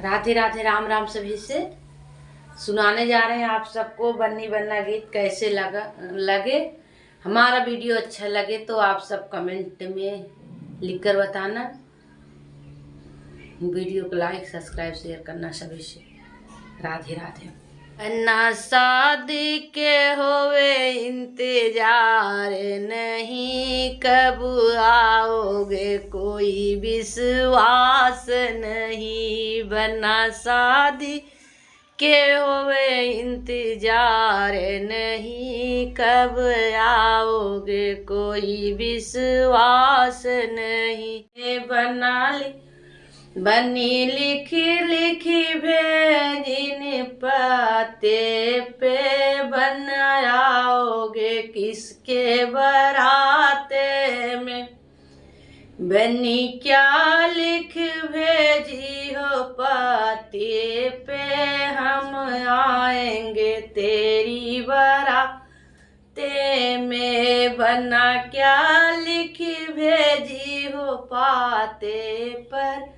राधे राधे, राम राम। सभी से सुनाने जा रहे हैं आप सबको बन्नी बन्ना गीत कैसे लगे। हमारा वीडियो अच्छा लगे तो आप सब कमेंट में लिखकर बताना। वीडियो को लाइक सब्सक्राइब शेयर करना सभी से। राधे राधे। ना शादी के होवे इंतजार नहीं, कब आओगे कोई विश्वास नहीं। बना शादी के होवे इंतजार नहीं, कब आओगे कोई विश्वास नहीं। बनी लिखी लिखी भेजिन पते पे, बनाओगे किसके बराते में। बनी क्या लिख भेजी हो पते पे, हम आएंगे तेरी बराते में। बना क्या लिख भेजी हो पाते पर,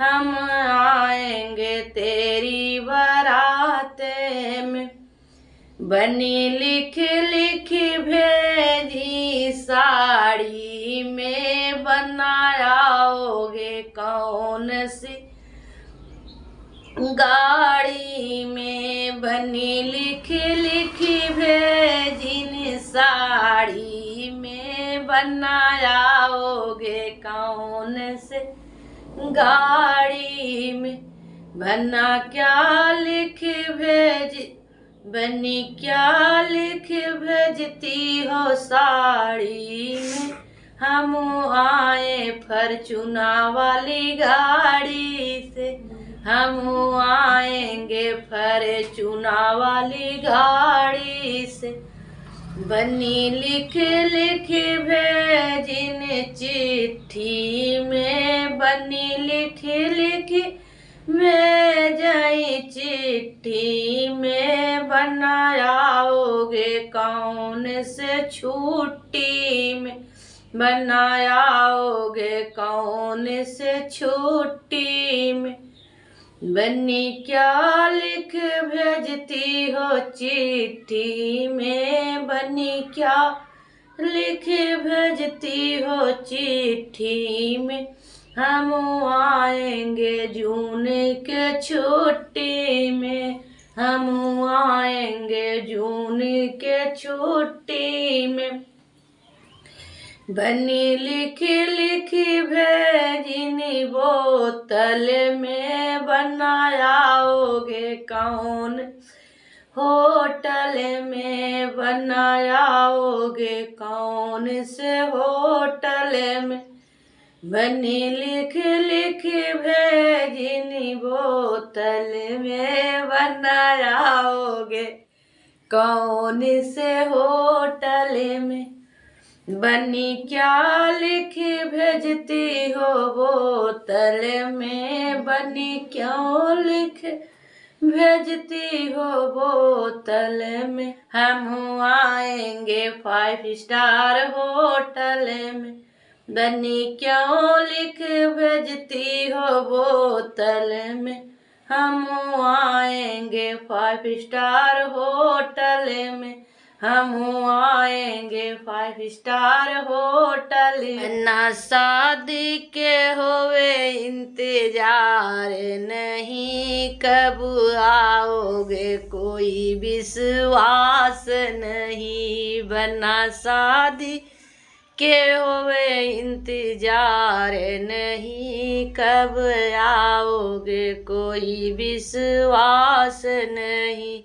हम आएंगे तेरी बराते में। बनी लिख लिख भेजी साड़ी में, बनाओगे कौन सी गाड़ी में। बनी लिख लिख भेजी साड़ी में, बनाओगे कौन से गाड़ी में। बना क्या लिख बनी क्या लिख भेजती हो साड़ी में, हम आए फॉर्च्यूना वाली गाड़ी से। हम आएंगे फॉर्च्यूना वाली गाड़ी से। बनी लिख लिख भेजिन चिट्ठी में, बनी लिख लिख भेजाई चिट्ठी में। बनाओगे कौन से छुट्टी में, बनाओगे कौन से छुट्टी में। बनी क्या लिख भेजती हो चिट्ठी में, बनी क्या लिख भेजती हो चिट्ठी में। हम आएंगे जून के छुट्टी में, हम आएंगे जून के छुट्टी में। बनी लिख लिख भेजिनी बोतल में, बनाओगे कौन होटल में। बनाओगे कौन से होटल में। बनी लिख लिख भेजिनी बोतल में, बनाओगे कौन से होटल में। बनी क्या लिख भेजती हो बोतल में, बनी क्यों लिख भेजती हो बोतल में। हम आएंगे 5 स्टार होटल में। बनी क्यों लिख भेजती हो बोतल में, हम आएंगे 5 स्टार होटल में। हम आएंगे 5 स्टार होटल में। ना शादी के होवे इंतजार नहीं, कब आओगे कोई विश्वास नहीं। बना शादी के होवे इंतजार नहीं, कब आओगे कोई विश्वास नहीं।